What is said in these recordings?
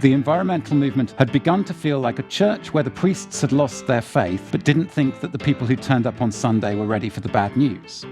The environmental movement had begun to feel like a church where the priests had lost their faith, but didn't think that the people who turned up on Sunday were ready for the bad news.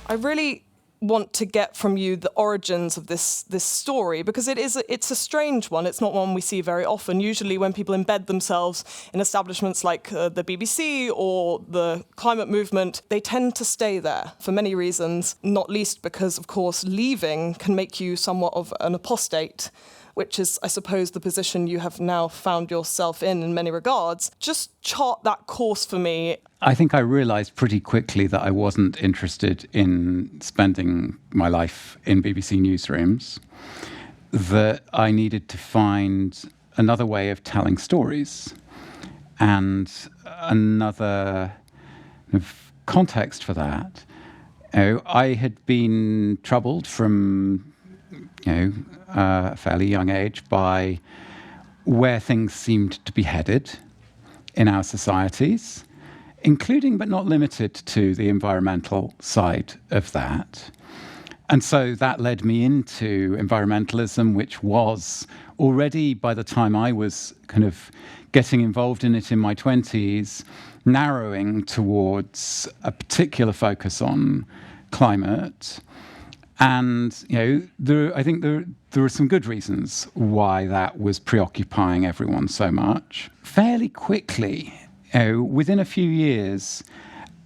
I really want to get from you the origins of this story, because it's a strange one. It's not one we see very often. Usually when people embed themselves in establishments like the BBC or the climate movement, they tend to stay there for many reasons, not least because, of course, leaving can make you somewhat of an apostate, which is, I suppose, the position you have now found yourself in many regards. Just chart that course for me. I think I realised pretty quickly that I wasn't interested in spending my life in BBC newsrooms, that I needed to find another way of telling stories and another context for that. I had been troubled from a fairly young age by where things seemed to be headed in our societies, including but not limited to the environmental side of that. And so that led me into environmentalism, which was already, by the time I was kind of getting involved in it in my 20s, narrowing towards a particular focus on climate. And I think there are some good reasons why that was preoccupying everyone so much. Fairly quickly, within a few years,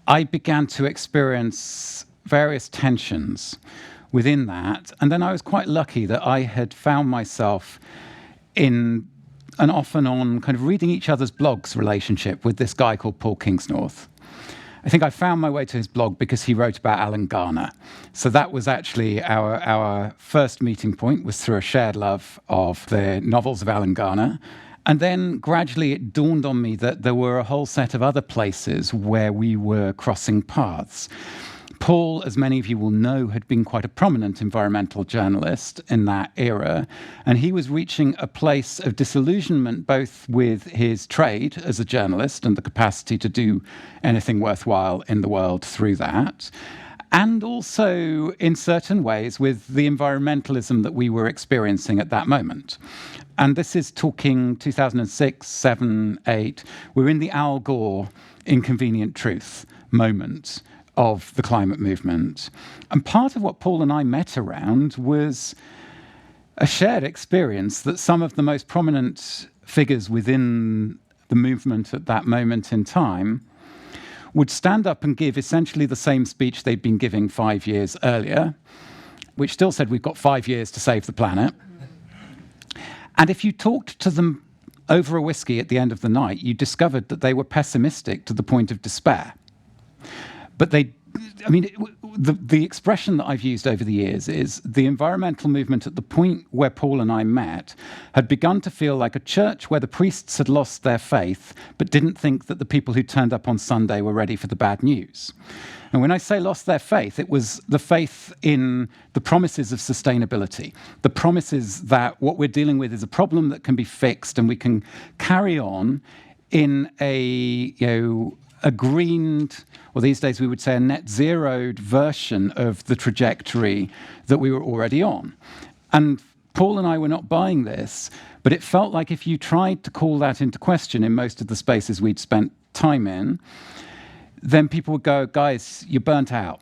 I began to experience various tensions within that. And then I was quite lucky that I had found myself in an off and on kind of reading each other's blogs relationship with this guy called Paul Kingsnorth. I think I found my way to his blog because he wrote about Alan Garner. So that was actually our first meeting point, was through a shared love of the novels of Alan Garner. And then gradually it dawned on me that there were a whole set of other places where we were crossing paths. Paul, as many of you will know, had been quite a prominent environmental journalist in that era, and he was reaching a place of disillusionment both with his trade as a journalist and the capacity to do anything worthwhile in the world through that, and also in certain ways with the environmentalism that we were experiencing at that moment. And this is talking 2006, 7, 8. We're in the Al Gore inconvenient truth moment of the climate movement. And part of what Paul and I met around was a shared experience that some of the most prominent figures within the movement at that moment in time would stand up and give essentially the same speech they'd been giving 5 years earlier, which still said we've got 5 years to save the planet. And if you talked to them over a whiskey at the end of the night, you discovered that they were pessimistic to the point of despair. But the expression that I've used over the years is the environmental movement at the point where Paul and I met had begun to feel like a church where the priests had lost their faith, but didn't think that the people who turned up on Sunday were ready for the bad news. And when I say lost their faith, it was the faith in the promises of sustainability, the promises that what we're dealing with is a problem that can be fixed and we can carry on in a greened, or these days we would say a net zeroed version of the trajectory that we were already on. And Paul and I were not buying this, but it felt like if you tried to call that into question in most of the spaces we'd spent time in, then people would go, guys, you're burnt out.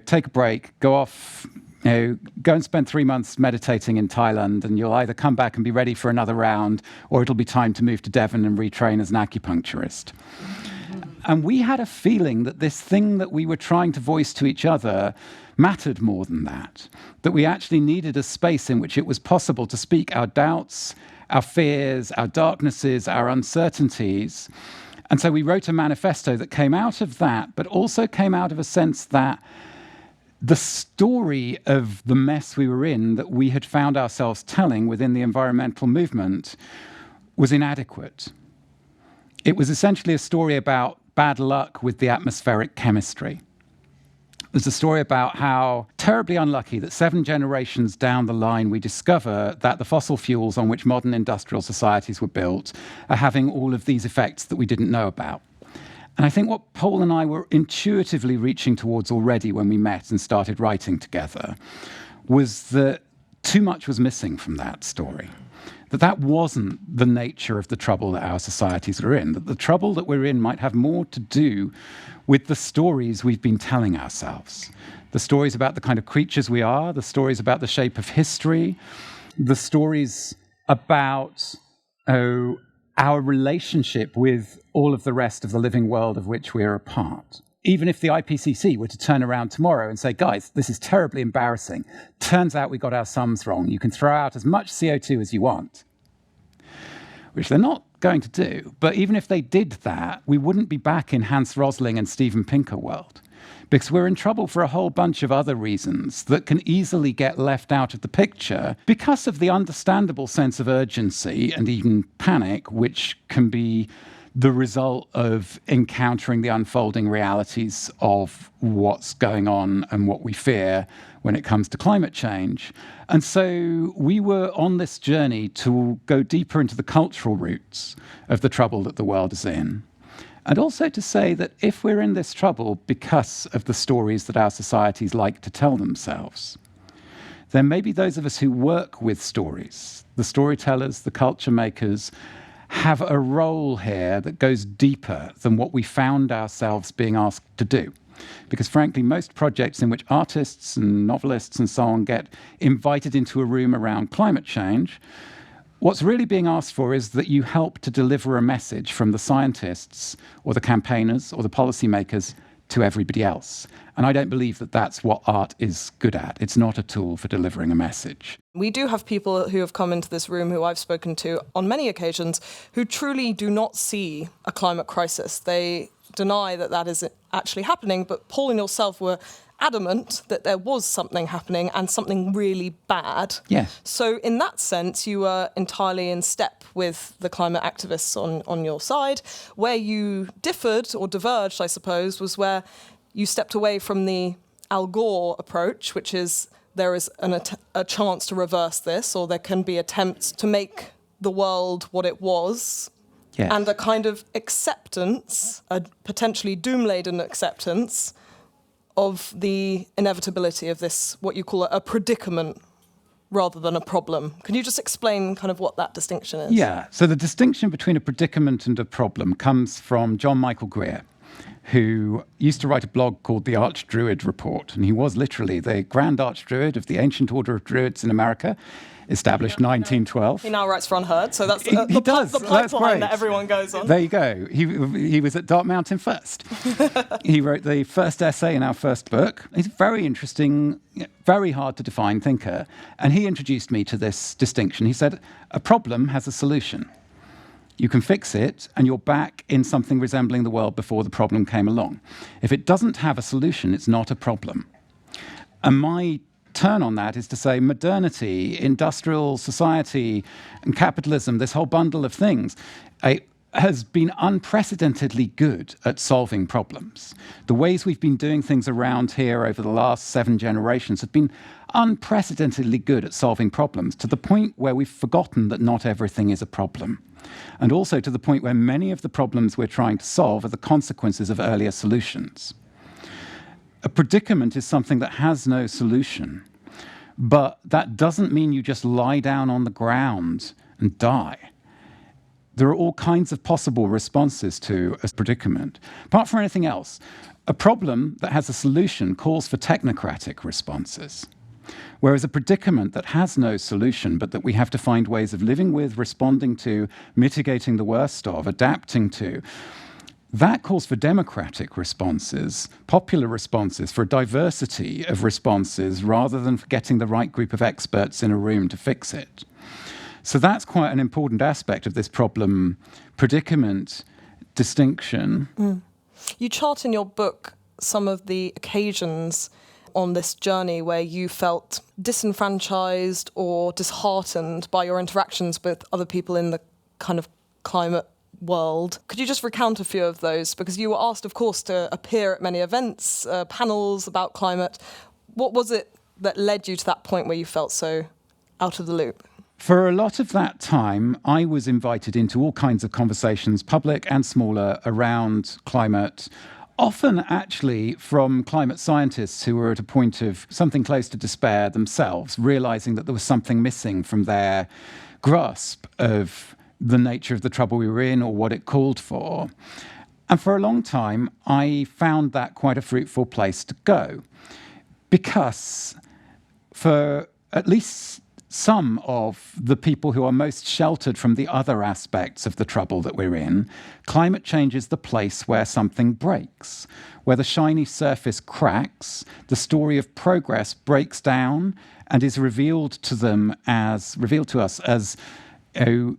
Take a break, go off, go and spend 3 months meditating in Thailand, and you'll either come back and be ready for another round, or it'll be time to move to Devon and retrain as an acupuncturist. And we had a feeling that this thing that we were trying to voice to each other mattered more than that we actually needed a space in which it was possible to speak our doubts, our fears, our darknesses, our uncertainties. And so we wrote a manifesto that came out of that, but also came out of a sense that the story of the mess we were in, that we had found ourselves telling within the environmental movement, was inadequate. It was essentially a story about bad luck with the atmospheric chemistry. It was a story about how terribly unlucky that 7 generations down the line we discover that the fossil fuels on which modern industrial societies were built are having all of these effects that we didn't know about. And I think what Paul and I were intuitively reaching towards already when we met and started writing together was that too much was missing from that story. That wasn't the nature of the trouble that our societies are in, that the trouble that we're in might have more to do with the stories we've been telling ourselves. The stories about the kind of creatures we are, the stories about the shape of history, the stories about our relationship with all of the rest of the living world of which we're a part. Even if the IPCC were to turn around tomorrow and say, guys, this is terribly embarrassing. Turns out we got our sums wrong. You can throw out as much CO2 as you want, which they're not going to do. But even if they did that, we wouldn't be back in Hans Rosling and Steven Pinker world, because we're in trouble for a whole bunch of other reasons that can easily get left out of the picture because of the understandable sense of urgency and even panic, which can be the result of encountering the unfolding realities of what's going on and what we fear when it comes to climate change. And so we were on this journey to go deeper into the cultural roots of the trouble that the world is in. And also to say that if we're in this trouble because of the stories that our societies like to tell themselves, then maybe those of us who work with stories, the storytellers, the culture makers, have a role here that goes deeper than what we found ourselves being asked to do. Because frankly, most projects in which artists and novelists and so on get invited into a room around climate change, what's really being asked for is that you help to deliver a message from the scientists or the campaigners or the policymakers to everybody else. And I don't believe that that's what art is good at. It's not a tool for delivering a message. We do have people who have come into this room who I've spoken to on many occasions who truly do not see a climate crisis. They deny that that is actually happening, but Paul and yourself were adamant that there was something happening and something really bad. Yeah. So in that sense, you were entirely in step with the climate activists on your side. Where you differed or diverged, I suppose, was where you stepped away from the Al Gore approach, which is there is a chance to reverse this, or there can be attempts to make the world what it was. Yes. And a kind of acceptance, a potentially doom-laden acceptance of the inevitability of this, what you call a predicament rather than a problem. Can you just explain kind of what that distinction is? Yeah, so the distinction between a predicament and a problem comes from John Michael Greer, who used to write a blog called The Archdruid Report, and he was literally the Grand Archdruid of the Ancient Order of Druids in America, established 1912. He now writes for UnHerd, so that's He does. the That's pipeline great. that everyone goes on. There you go. He was at Dark Mountain first. He wrote the first essay in our first book. He's a very interesting, very hard to define thinker, and he introduced me to this distinction. He said, a problem has a solution. You can fix it, and you're back in something resembling the world before the problem came along. If it doesn't have a solution, it's not a problem. And my turn on that is to say modernity, industrial society, and capitalism, this whole bundle of things, has been unprecedentedly good at solving problems. The ways we've been doing things around here over the last 7 generations have been unprecedentedly good at solving problems, to the point where we've forgotten that not everything is a problem. And also to the point where many of the problems we're trying to solve are the consequences of earlier solutions. A predicament is something that has no solution, but that doesn't mean you just lie down on the ground and die. There are all kinds of possible responses to a predicament. Apart from anything else, a problem that has a solution calls for technocratic responses. Whereas a predicament that has no solution, but that we have to find ways of living with, responding to, mitigating the worst of, adapting to, that calls for democratic responses, popular responses, for a diversity of responses, rather than for getting the right group of experts in a room to fix it. So that's quite an important aspect of this problem predicament distinction. You chart in your book some of the occasions on this journey where you felt disenfranchised or disheartened by your interactions with other people in the kind of climate world. Could you just recount a few of those? Because you were asked, of course, to appear at many events, panels about climate. What was it that led you to that point where you felt so out of the loop? For a lot of that time, I was invited into all kinds of conversations, public and smaller, around climate often actually from climate scientists who were at a point of something close to despair themselves, realizing that there was something missing from their grasp of the nature of the trouble we were in or what it called for. And for a long time, I found that quite a fruitful place to go, because for at least some of the people who are most sheltered from the other aspects of the trouble that we're in, climate change is the place where something breaks, where the shiny surface cracks, the story of progress breaks down and is revealed to us as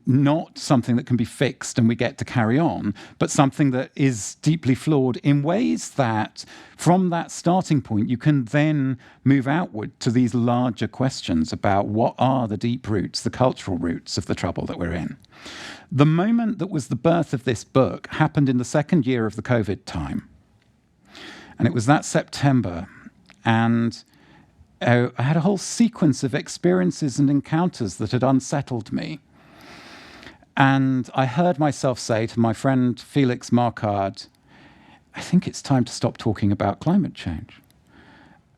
not something that can be fixed and we get to carry on, but something that is deeply flawed in ways that, from that starting point, you can then move outward to these larger questions about what are the deep roots, the cultural roots of the trouble that we're in. The moment that was the birth of this book happened in the second year of the COVID time. And it was that September. And I had a whole sequence of experiences and encounters that had unsettled me. And I heard myself say to my friend Felix Marquardt, I think it's time to stop talking about climate change.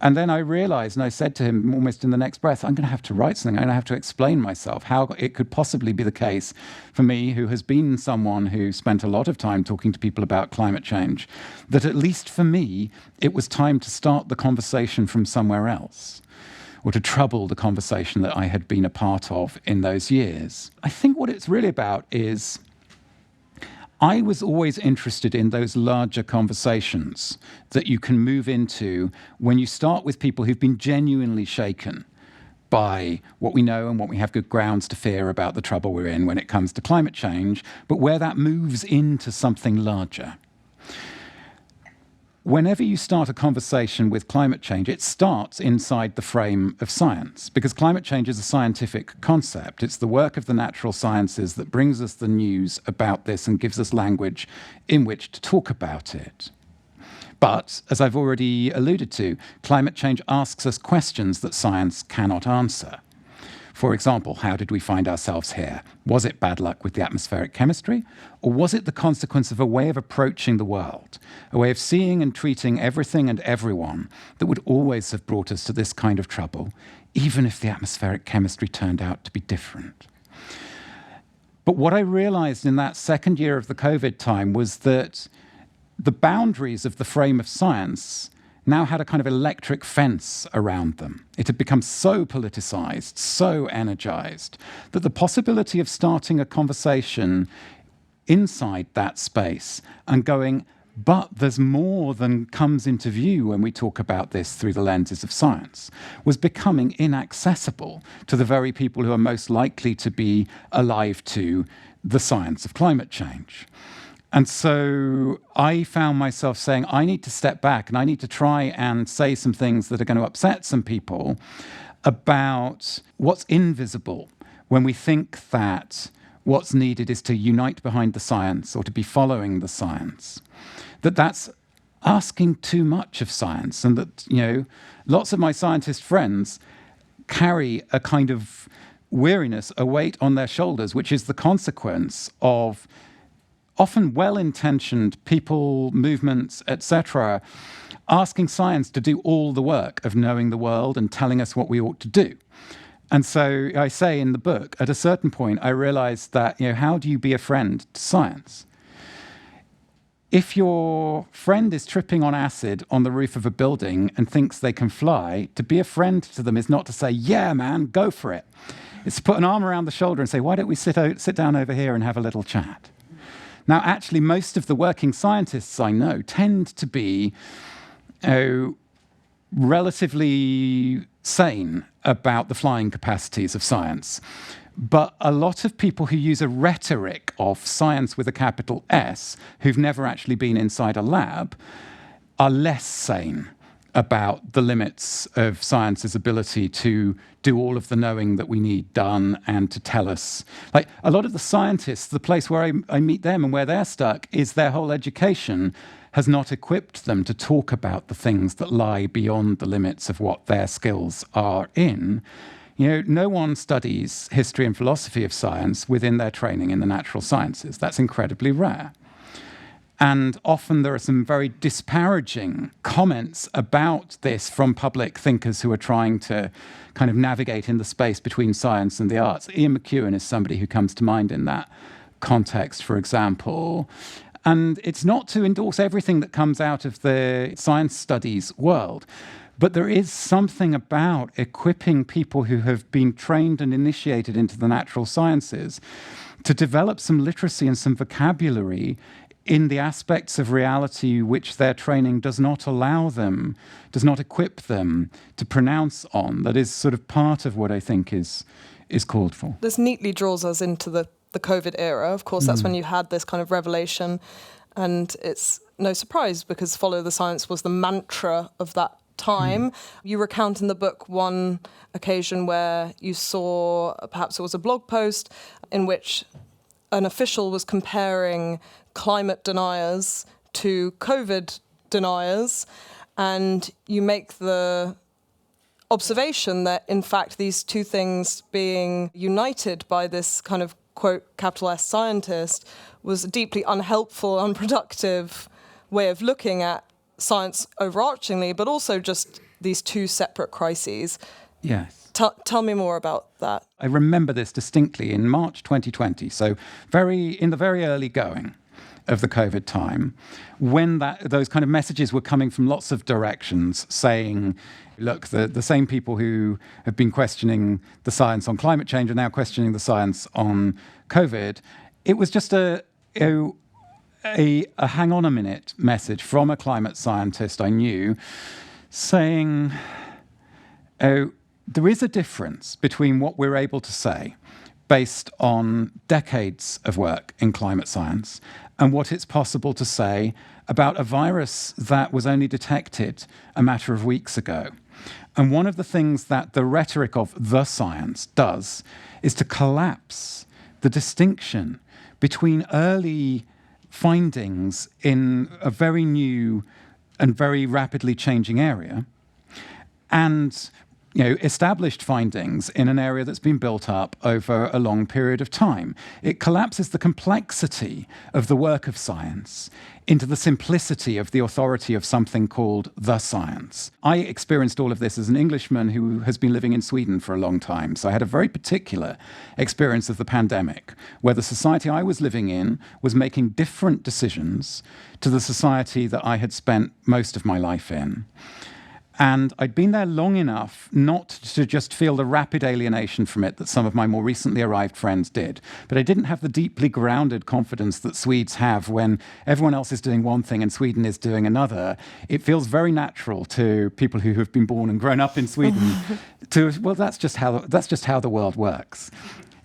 And then I realized, and I said to him almost in the next breath, I'm going to have to write something. I'm going to have to explain myself, how it could possibly be the case for me, who has been someone who spent a lot of time talking to people about climate change, that at least for me, it was time to start the conversation from somewhere else, or to trouble the conversation that I had been a part of in those years. I think what it's really about is I was always interested in those larger conversations that you can move into when you start with people who've been genuinely shaken by what we know and what we have good grounds to fear about the trouble we're in when it comes to climate change, but where that moves into something larger. Whenever you start a conversation with climate change, it starts inside the frame of science, because climate change is a scientific concept. It's the work of the natural sciences that brings us the news about this and gives us language in which to talk about it. But, as I've already alluded to, climate change asks us questions that science cannot answer. For example, how did we find ourselves here? Was it bad luck with the atmospheric chemistry? Or was it the consequence of a way of approaching the world, a way of seeing and treating everything and everyone that would always have brought us to this kind of trouble, even if the atmospheric chemistry turned out to be different? But what I realized in that second year of the COVID time was that the boundaries of the frame of science now had a kind of electric fence around them. It had become so politicized, so energized, that the possibility of starting a conversation inside that space and going, but there's more than comes into view when we talk about this through the lenses of science, was becoming inaccessible to the very people who are most likely to be alive to the science of climate change. And so I found myself saying, I need to step back and I need to try and say some things that are going to upset some people about what's invisible when we think that what's needed is to unite behind the science or to be following the science. That's asking too much of science, and that, lots of my scientist friends carry a kind of weariness, a weight on their shoulders, which is the consequence of often well-intentioned people, movements, etc., asking science to do all the work of knowing the world and telling us what we ought to do. And so I say in the book, at a certain point, I realized that, how do you be a friend to science? If your friend is tripping on acid on the roof of a building and thinks they can fly, to be a friend to them is not to say, yeah, man, go for it. It's to put an arm around the shoulder and say, why don't we sit down over here and have a little chat? Now, actually, most of the working scientists I know tend to be relatively sane about the flying capacities of science. But a lot of people who use a rhetoric of science with a capital S, who've never actually been inside a lab, are less sane about the limits of science's ability to do all of the knowing that we need done and to tell us. Like a lot of the scientists, the place where I meet them and where they're stuck is their whole education has not equipped them to talk about the things that lie beyond the limits of what their skills are in. No one studies history and philosophy of science within their training in the natural sciences. That's incredibly rare. And often there are some very disparaging comments about this from public thinkers who are trying to kind of navigate in the space between science and the arts. Ian McEwan is somebody who comes to mind in that context, for example. And it's not to endorse everything that comes out of the science studies world, but there is something about equipping people who have been trained and initiated into the natural sciences to develop some literacy and some vocabulary in the aspects of reality which their training does not allow them, does not equip them to pronounce on. That is sort of part of what I think is called for. This neatly draws us into the COVID era. Of course, that's when you had this kind of revelation, and it's no surprise because follow the science was the mantra of that time. You recount in the book one occasion where you saw, perhaps it was a blog post, in which an official was comparing climate deniers to COVID deniers, and you make the observation that, in fact, these two things being united by this kind of, quote, capital S scientist was a deeply unhelpful, unproductive way of looking at science overarchingly, but also just these two separate crises. Yes. Tell me more about that. I remember this distinctly in March 2020, so in the very early going of the COVID time, when those kind of messages were coming from lots of directions saying, look, the same people who have been questioning the science on climate change are now questioning the science on COVID. It was just a hang on a minute message from a climate scientist I knew saying, there is a difference between what we're able to say based on decades of work in climate science and what it's possible to say about a virus that was only detected a matter of weeks ago. And one of the things that the rhetoric of the science does is to collapse the distinction between early findings in a very new and very rapidly changing area and established findings in an area that's been built up over a long period of time. It collapses the complexity of the work of science into the simplicity of the authority of something called the science. I experienced all of this as an Englishman who has been living in Sweden for a long time. So I had a very particular experience of the pandemic, where the society I was living in was making different decisions to the society that I had spent most of my life in. And I'd been there long enough not to just feel the rapid alienation from it that some of my more recently arrived friends did. But I didn't have the deeply grounded confidence that Swedes have when everyone else is doing one thing and Sweden is doing another. It feels very natural to people who have been born and grown up in Sweden that's just how the world works.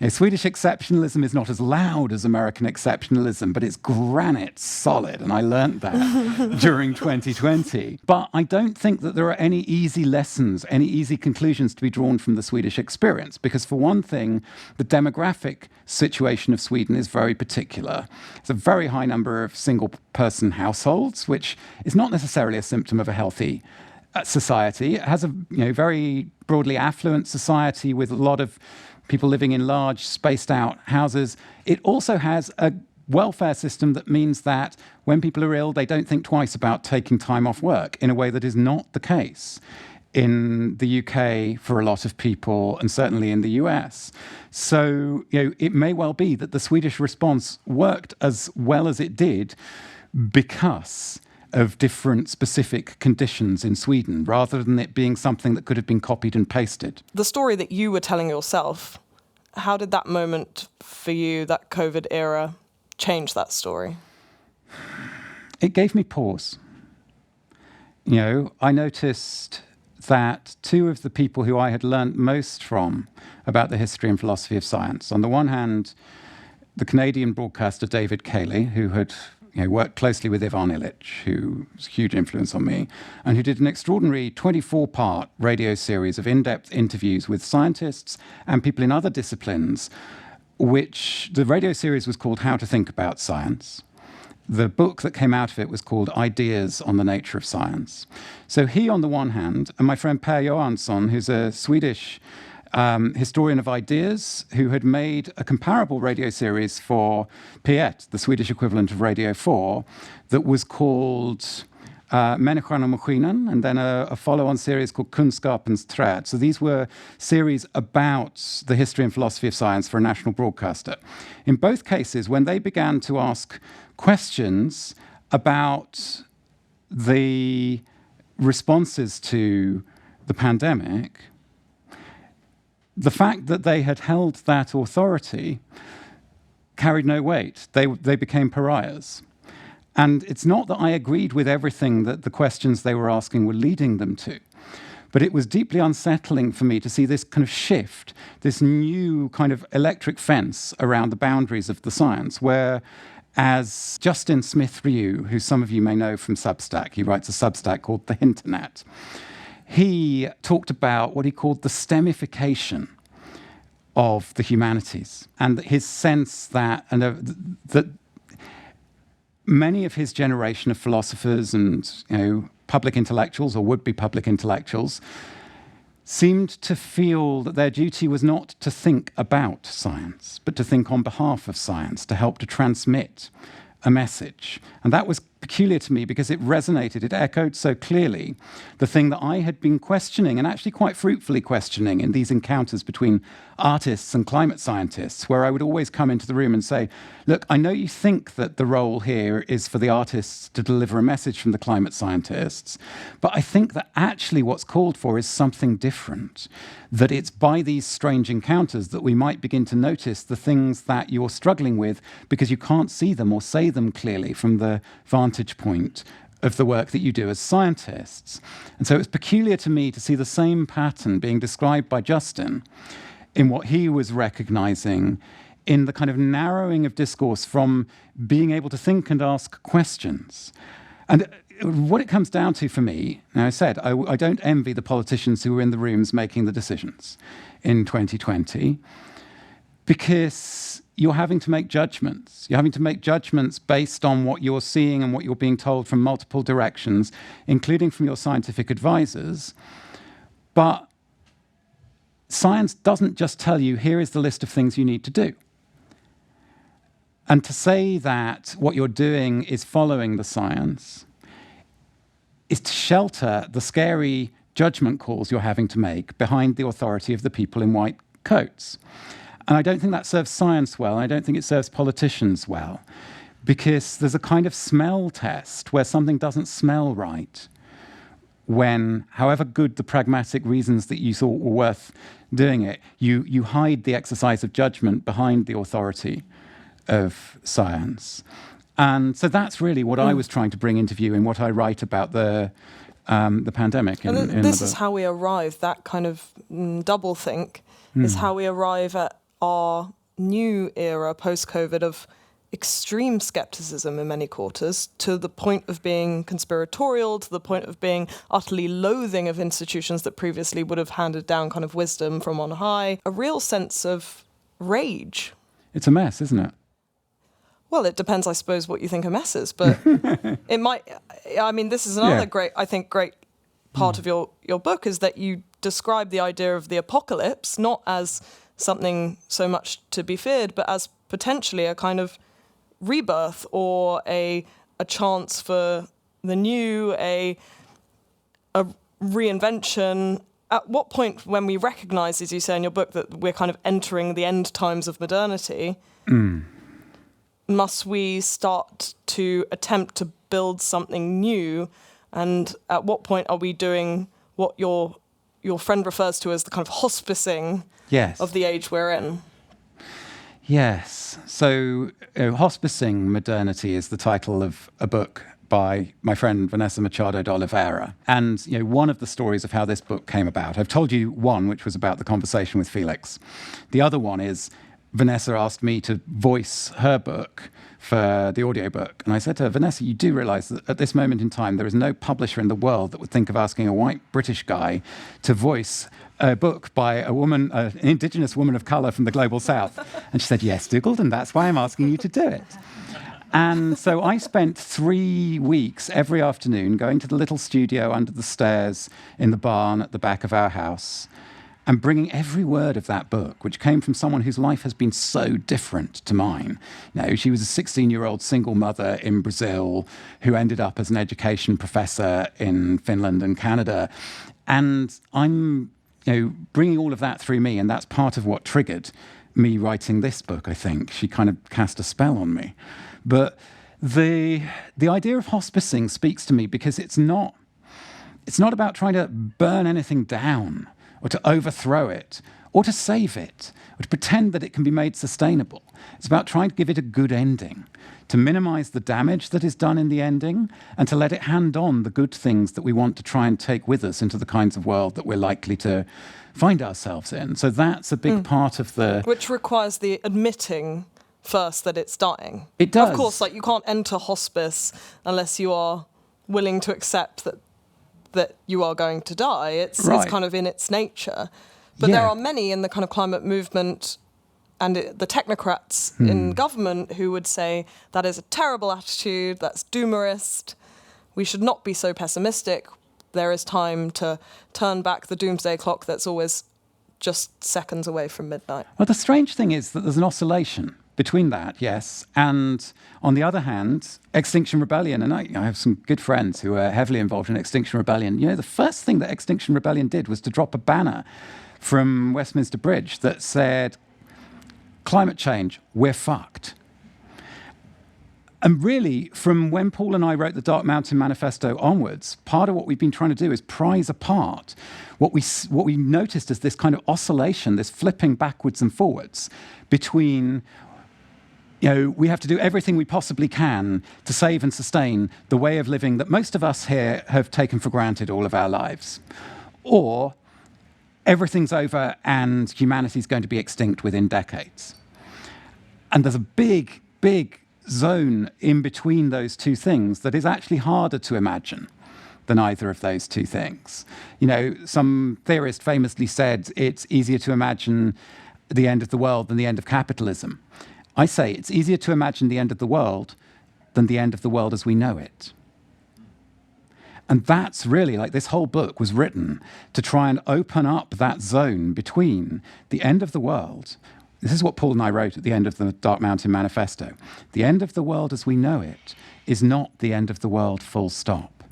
Swedish exceptionalism is not as loud as American exceptionalism, but it's granite solid, and I learned that during 2020. But I don't think that there are any easy lessons, any easy conclusions to be drawn from the Swedish experience, because for one thing, the demographic situation of Sweden is very particular. It's a very high number of single-person households, which is not necessarily a symptom of a healthy society. It has a very broadly affluent society with a lot of people living in large, spaced-out houses. It also has a welfare system that means that when people are ill, they don't think twice about taking time off work in a way that is not the case in the UK for a lot of people, and certainly in the US. So, it may well be that the Swedish response worked as well as it did because of different specific conditions in Sweden, rather than it being something that could have been copied and pasted. The story that you were telling yourself, how did that moment for you, that COVID era, change that story? It gave me pause. I noticed that two of the people who I had learnt most from about the history and philosophy of science, on the one hand, the Canadian broadcaster David Cayley, who had worked closely with Ivan Illich, who was a huge influence on me, and who did an extraordinary 24-part radio series of in-depth interviews with scientists and people in other disciplines, which the radio series was called How to Think About Science. The book that came out of it was called Ideas on the Nature of Science. So he, on the one hand, and my friend Per Johansson, who's a Swedish historian of ideas who had made a comparable radio series for P1, the Swedish equivalent of Radio 4, that was called Människan och Maskinen, and then a follow-on series called Kunskapens träd. So these were series about the history and philosophy of science for a national broadcaster. In both cases, when they began to ask questions about the responses to the pandemic, the fact that they had held that authority carried no weight. They became pariahs. And it's not that I agreed with everything that the questions they were asking were leading them to, but it was deeply unsettling for me to see this kind of shift, this new kind of electric fence around the boundaries of the science, where, as Justin Smith-Ryu, who some of you may know from Substack, he writes a Substack called The Hinternet, he talked about what he called the STEMification of the humanities, and his sense that that many of his generation of philosophers and public intellectuals or would-be public intellectuals seemed to feel that their duty was not to think about science, but to think on behalf of science, to help to transmit a message. And that was peculiar to me because it resonated, it echoed so clearly the thing that I had been questioning, and actually quite fruitfully questioning, in these encounters between artists and climate scientists, where I would always come into the room and say, look, I know you think that the role here is for the artists to deliver a message from the climate scientists, but I think that actually what's called for is something different, that it's by these strange encounters that we might begin to notice the things that you're struggling with because you can't see them or say them clearly from the vantage point of the work that you do as scientists. And so it was peculiar to me to see the same pattern being described by Justin in what he was recognizing in the kind of narrowing of discourse from being able to think and ask questions. And what it comes down to for me, now I said, I don't envy the politicians who were in the rooms making the decisions in 2020, because you're having to make judgments. You're having to make judgments based on what you're seeing and what you're being told from multiple directions, including from your scientific advisors. But science doesn't just tell you, here is the list of things you need to do. And to say that what you're doing is following the science is to shelter the scary judgment calls you're having to make behind the authority of the people in white coats. And I don't think that serves science well. I don't think it serves politicians well, because there's a kind of smell test where something doesn't smell right when, however good the pragmatic reasons that you thought were worth doing it, you hide the exercise of judgment behind the authority of science. And so that's really what I was trying to bring into view in what I write about the pandemic. This is how we arrive, that kind of doublethink is how we arrive at our new era post-COVID of extreme skepticism in many quarters, to the point of being conspiratorial, to the point of being utterly loathing of institutions that previously would have handed down kind of wisdom from on high, a real sense of rage. It's a mess, isn't it? Well, it depends, I suppose, what you think a mess is, but it might, I mean, this is another great part of your book, is that you describe the idea of the apocalypse not as something so much to be feared, but as potentially a kind of rebirth or a chance for the new, a reinvention. At what point, when we recognise, as you say in your book, that we're kind of entering the end times of modernity, must we start to attempt to build something new? And at what point are we doing what your friend refers to as the kind of hospicing of the age we're in? Yes. So Hospicing Modernity is the title of a book by my friend Vanessa Machado de Oliveira. And one of the stories of how this book came about, I've told you one, which was about the conversation with Felix. The other one is Vanessa asked me to voice her book for the audiobook. And I said to her, Vanessa, you do realize that at this moment in time, there is no publisher in the world that would think of asking a white British guy to voice a book by a woman, an indigenous woman of color from the global south. And she said, yes, Dougald, and that's why I'm asking you to do it. And so I spent 3 weeks every afternoon going to the little studio under the stairs in the barn at the back of our house and bringing every word of that book, which came from someone whose life has been so different to mine. You know, she was a 16-year-old single mother in Brazil who ended up as an education professor in Finland and Canada. And I'm, bringing all of that through me, and that's part of what triggered me writing this book, I think. She kind of cast a spell on me. But the idea of hospicing speaks to me because it's not about trying to burn anything down or to overthrow it or to save it or to pretend that it can be made sustainable. It's about trying to give it a good ending, to minimize the damage that is done in the ending and to let it hand on the good things that we want to try and take with us into the kinds of world that we're likely to find ourselves in. So that's a big part of the... Which requires the admitting first that it's dying. It does. Of course, you can't enter hospice unless you are willing to accept that you are going to die. It's kind of in its nature. But there are many in the kind of climate movement and the technocrats in government who would say that is a terrible attitude, that's doomerist, we should not be so pessimistic. There is time to turn back the doomsday clock that's always just seconds away from midnight. Well, the strange thing is that there's an oscillation between that, yes, and on the other hand, Extinction Rebellion, and I have some good friends who are heavily involved in Extinction Rebellion. The first thing that Extinction Rebellion did was to drop a banner from Westminster Bridge that said, "Climate change, we're fucked." And really, from when Paul and I wrote the Dark Mountain Manifesto onwards, part of what we've been trying to do is prize apart what we noticed as this kind of oscillation, this flipping backwards and forwards between, we have to do everything we possibly can to save and sustain the way of living that most of us here have taken for granted all of our lives. Or everything's over and humanity's going to be extinct within decades. And there's a big, big zone in between those two things that is actually harder to imagine than either of those two things. Some theorist famously said it's easier to imagine the end of the world than the end of capitalism. I say it's easier to imagine the end of the world than the end of the world as we know it. And that's really, this whole book was written to try and open up that zone between the end of the world. This is what Paul and I wrote at the end of the Dark Mountain Manifesto. The end of the world as we know it is not the end of the world, full stop.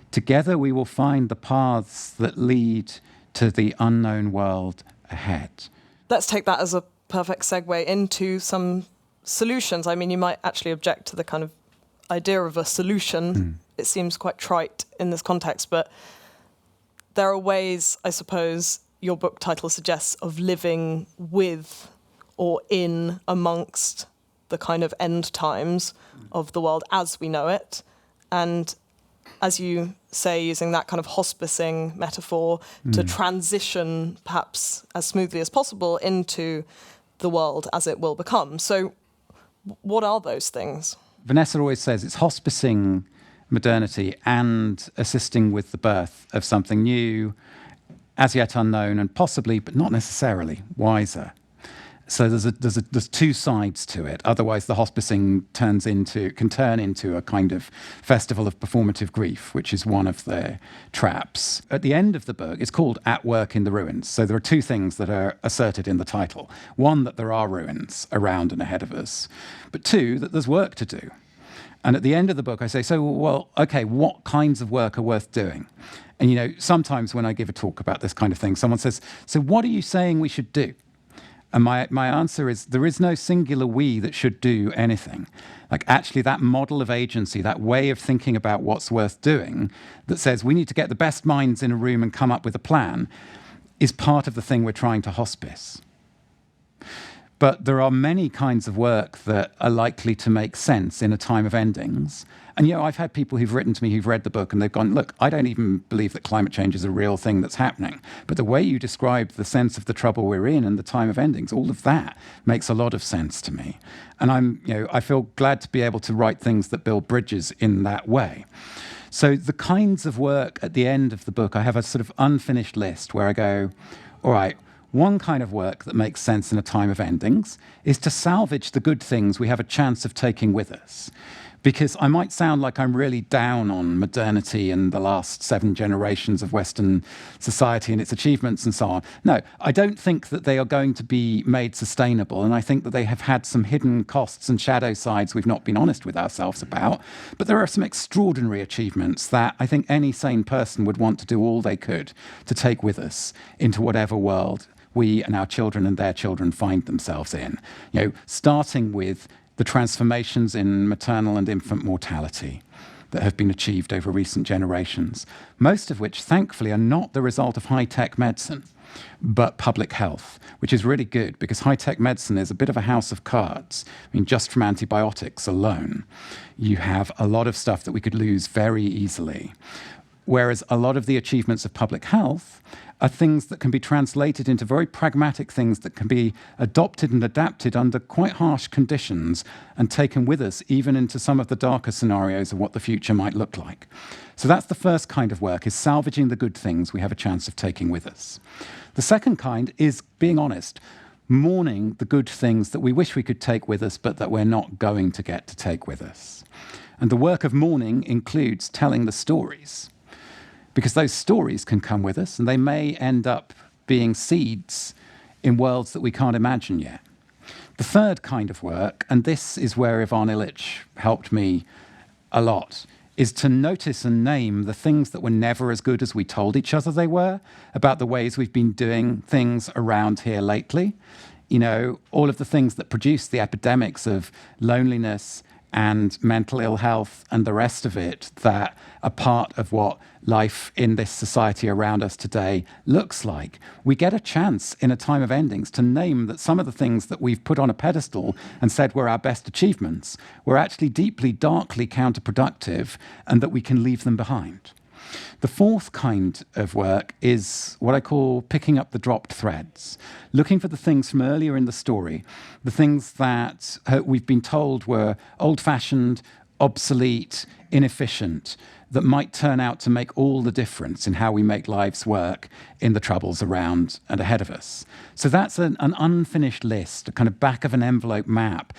Together we will find the paths that lead to the unknown world ahead. Let's take that as a perfect segue into some solutions. I mean, you might actually object to the kind of idea of a solution. It seems quite trite in this context, but there are ways, I suppose, your book title suggests, of living with or in amongst the kind of end times of the world as we know it. And as you say, using that kind of hospicing metaphor to transition perhaps as smoothly as possible into the world as it will become. So what are those things? Vanessa always says it's hospicing modernity and assisting with the birth of something new, as yet unknown, and possibly, but not necessarily, wiser. So there's two sides to it. Otherwise, the hospicing can turn into a kind of festival of performative grief, which is one of the traps. At the end of the book, it's called At Work in the Ruins. So there are two things that are asserted in the title. One, that there are ruins around and ahead of us. But two, that there's work to do. And at the end of the book, I say, what kinds of work are worth doing? And, sometimes when I give a talk about this kind of thing, someone says, so what are you saying we should do? And my answer is, there is no singular we that should do anything. Actually, that model of agency, that way of thinking about what's worth doing, that says we need to get the best minds in a room and come up with a plan, is part of the thing we're trying to hospice. But there are many kinds of work that are likely to make sense in a time of endings. And, I've had people who've written to me who've read the book and they've gone, look, I don't even believe that climate change is a real thing that's happening. But the way you describe the sense of the trouble we're in and the time of endings, all of that makes a lot of sense to me. And I feel glad to be able to write things that build bridges in that way. So the kinds of work at the end of the book, I have a sort of unfinished list where I go, all right, one kind of work that makes sense in a time of endings is to salvage the good things we have a chance of taking with us. because I might sound like I'm really down on modernity and the last 7 generations of Western society and its achievements and so on. No, I don't think that they are going to be made sustainable, and I think that they have had some hidden costs and shadow sides we've not been honest with ourselves about. But there are some extraordinary achievements that I think any sane person would want to do all they could to take with us into whatever world we and our children and their children find themselves in. Starting with the transformations in maternal and infant mortality that have been achieved over recent generations, most of which, thankfully, are not the result of high-tech medicine, but public health, which is really good because high-tech medicine is a bit of a house of cards. I mean, just from antibiotics alone, you have a lot of stuff that we could lose very easily. Whereas a lot of the achievements of public health are things that can be translated into very pragmatic things that can be adopted and adapted under quite harsh conditions and taken with us even into some of the darker scenarios of what the future might look like. So that's the first kind of work, is salvaging the good things we have a chance of taking with us. The second kind is being honest, mourning the good things that we wish we could take with us but that we're not going to get to take with us. And the work of mourning includes telling the stories, because those stories can come with us and they may end up being seeds in worlds that we can't imagine yet. The third kind of work, and this is where Ivan Illich helped me a lot, is to notice and name the things that were never as good as we told each other they were about the ways we've been doing things around here lately. All of the things that produce the epidemics of loneliness and mental ill health and the rest of it that are part of what life in this society around us today looks like. We get a chance in a time of endings to name that some of the things that we've put on a pedestal and said were our best achievements were actually deeply, darkly counterproductive, and that we can leave them behind. The fourth kind of work is what I call picking up the dropped threads, looking for the things from earlier in the story, the things that we've been told were old-fashioned, obsolete, inefficient, that might turn out to make all the difference in how we make lives work in the troubles around and ahead of us. So that's an unfinished list, a kind of back of an envelope map,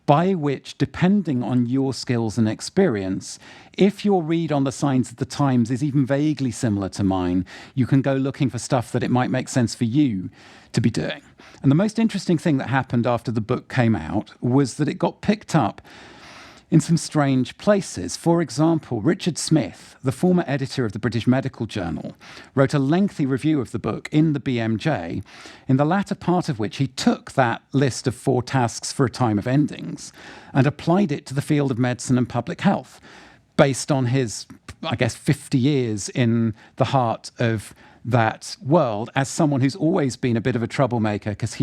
by which, depending on your skills and experience, if your read on the signs of the times is even vaguely similar to mine, you can go looking for stuff that it might make sense for you to be doing. And the most interesting thing that happened after the book came out was that it got picked up in some strange places. For example, Richard Smith, the former editor of the British Medical Journal, wrote a lengthy review of the book in the BMJ, in the latter part of which he took that list of 4 tasks for a time of endings and applied it to the field of medicine and public health, based on his, 50 years in the heart of that world as someone who's always been a bit of a troublemaker, because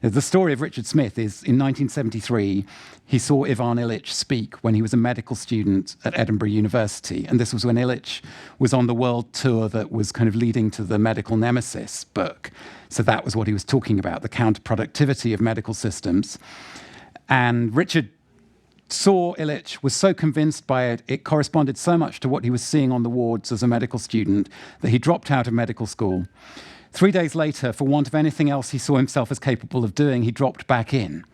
the story of Richard Smith is in 1973, he saw Ivan Illich speak when he was a medical student at Edinburgh University. And this was when Illich was on the world tour that was kind of leading to the Medical Nemesis book. So that was what he was talking about, the counterproductivity of medical systems. And Richard saw Illich, was so convinced by it, it corresponded so much to what he was seeing on the wards as a medical student, that he dropped out of medical school. 3 days later, for want of anything else he saw himself as capable of doing, he dropped back in.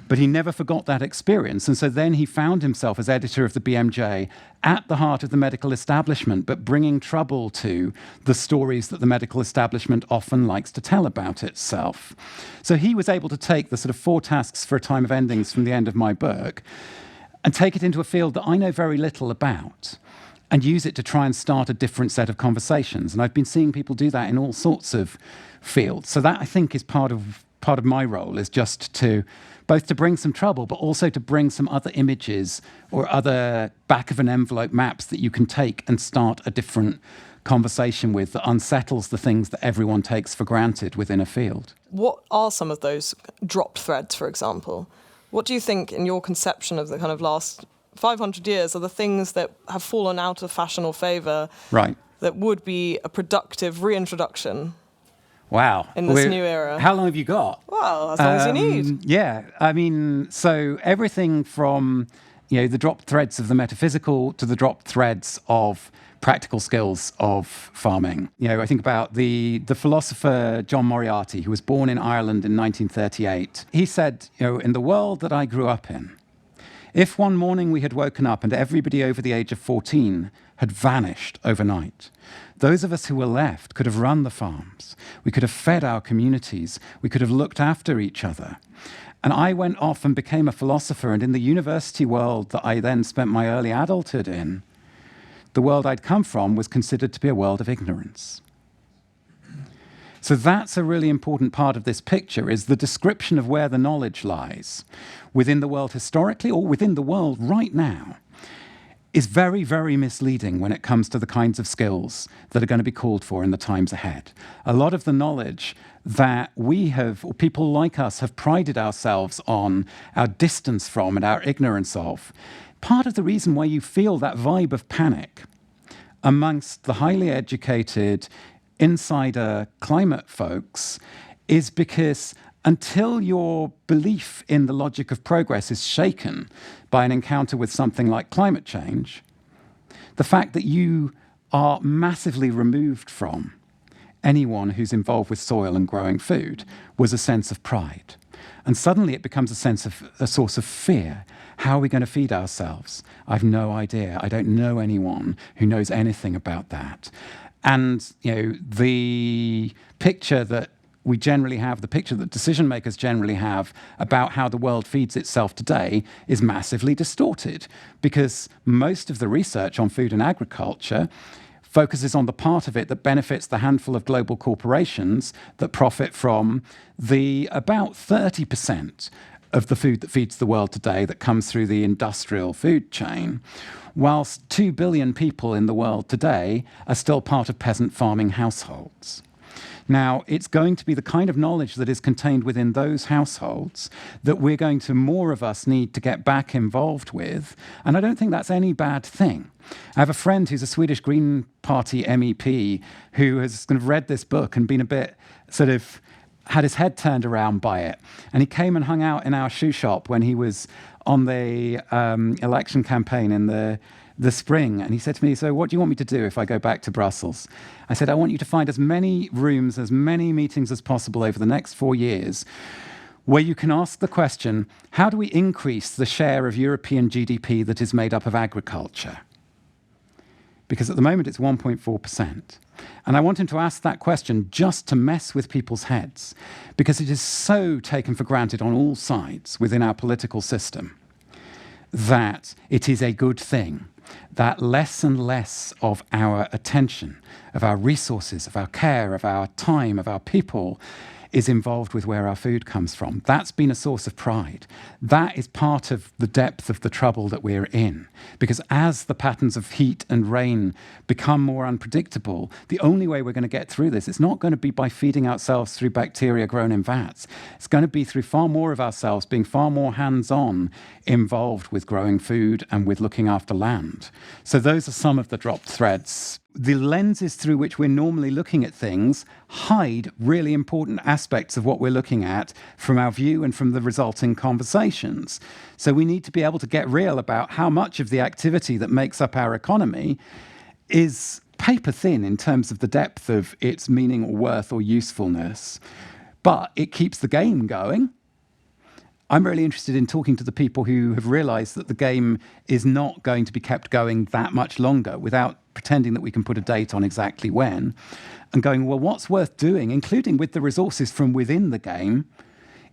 But he never forgot that experience. And so then he found himself as editor of the BMJ at the heart of the medical establishment, but bringing trouble to the stories that the medical establishment often likes to tell about itself. So he was able to take the sort of 4 tasks for a time of endings from the end of my book and take it into a field that I know very little about, and use it to try and start a different set of conversations. And I've been seeing people do that in all sorts of fields. So that, I think, is part of my role, is just to both to bring some trouble, but also to bring some other images or other back-of-an-envelope maps that you can take and start a different conversation with that unsettles the things that everyone takes for granted within a field. What are some of those dropped threads, for example? What do you think, in your conception of the kind of last 500 years, are the things that have fallen out of fashion or favour, right, that would be a productive reintroduction? Wow. In this new era. How long have you got? Well, as long as you need. Yeah. I mean, so everything from, the dropped threads of the metaphysical to the dropped threads of practical skills of farming. I think about the philosopher John Moriarty, who was born in Ireland in 1938. He said, in the world that I grew up in, If one morning we had woken up and everybody over the age of 14 had vanished overnight, those of us who were left could have run the farms, we could have fed our communities, we could have looked after each other. And I went off and became a philosopher, and in the university world that I then spent my early adulthood in, the world I'd come from was considered to be a world of ignorance. So that's a really important part of this picture, is the description of where the knowledge lies within the world historically or within the world right now is very, very misleading when it comes to the kinds of skills that are going to be called for in the times ahead. A lot of the knowledge that we have, or people like us, have prided ourselves on, our distance from and our ignorance of, part of the reason why you feel that vibe of panic amongst the highly educated, insider climate folks is because until your belief in the logic of progress is shaken by an encounter with something like climate change, the fact that you are massively removed from anyone who's involved with soil and growing food was a sense of pride. And suddenly it becomes a source of fear. How are we going to feed ourselves? I've no idea. I don't know anyone who knows anything about that. And the picture that we generally have, the picture that decision makers generally have about how the world feeds itself today is massively distorted, because most of the research on food and agriculture focuses on the part of it that benefits the handful of global corporations that profit from the about 30% of the food that feeds the world today that comes through the industrial food chain, whilst 2 billion people in the world today are still part of peasant farming households. Now, it's going to be the kind of knowledge that is contained within those households that we're going to, more of us, need to get back involved with. And I don't think that's any bad thing. I have a friend who's a Swedish Green Party MEP who has kind of read this book and been a bit sort of had his head turned around by it. And he came and hung out in our shoe shop when he was on the election campaign in the spring. And he said to me, so what do you want me to do if I go back to Brussels? I said, I want you to find as many rooms, as many meetings as possible over the next 4 years where you can ask the question, how do we increase the share of European GDP that is made up of agriculture? Because at the moment it's 1.4%. And I want him to ask that question just to mess with people's heads, because it is so taken for granted on all sides within our political system that it is a good thing that less and less of our attention, of our resources, of our care, of our time, of our people is involved with where our food comes from. That's been a source of pride. That is part of the depth of the trouble that we're in. Because as the patterns of heat and rain become more unpredictable, the only way we're going to get through this is not going to be by feeding ourselves through bacteria grown in vats. It's going to be through far more of ourselves being far more hands-on involved with growing food and with looking after land. So those are some of the dropped threads. The lenses through which we're normally looking at things hide really important aspects of what we're looking at from our view and from the resulting conversations. So we need to be able to get real about how much of the activity that makes up our economy is paper thin in terms of the depth of its meaning or worth or usefulness, but it keeps the game going. I'm really interested in talking to the people who have realized that the game is not going to be kept going that much longer without pretending that we can put a date on exactly when, and going, well, what's worth doing, including with the resources from within the game,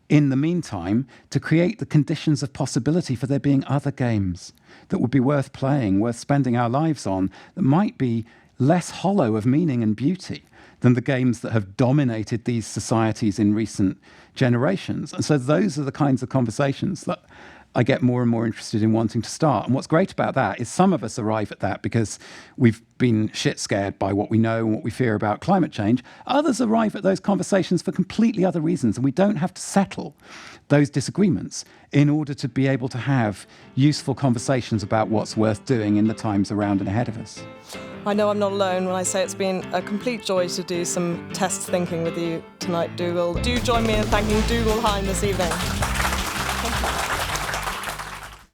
in the meantime, to create the conditions of possibility for there being other games that would be worth playing, worth spending our lives on, that might be less hollow of meaning and beauty than the games that have dominated these societies in recent generations. And so those are the kinds of conversations that I get more and more interested in wanting to start. And what's great about that is some of us arrive at that because we've been shit scared by what we know and what we fear about climate change. Others arrive at those conversations for completely other reasons, and we don't have to settle those disagreements in order to be able to have useful conversations about what's worth doing in the times around and ahead of us. I know I'm not alone when I say it's been a complete joy to do some test thinking with you tonight, Dougald. Do join me in thanking Dougald Hine this evening. Thank you.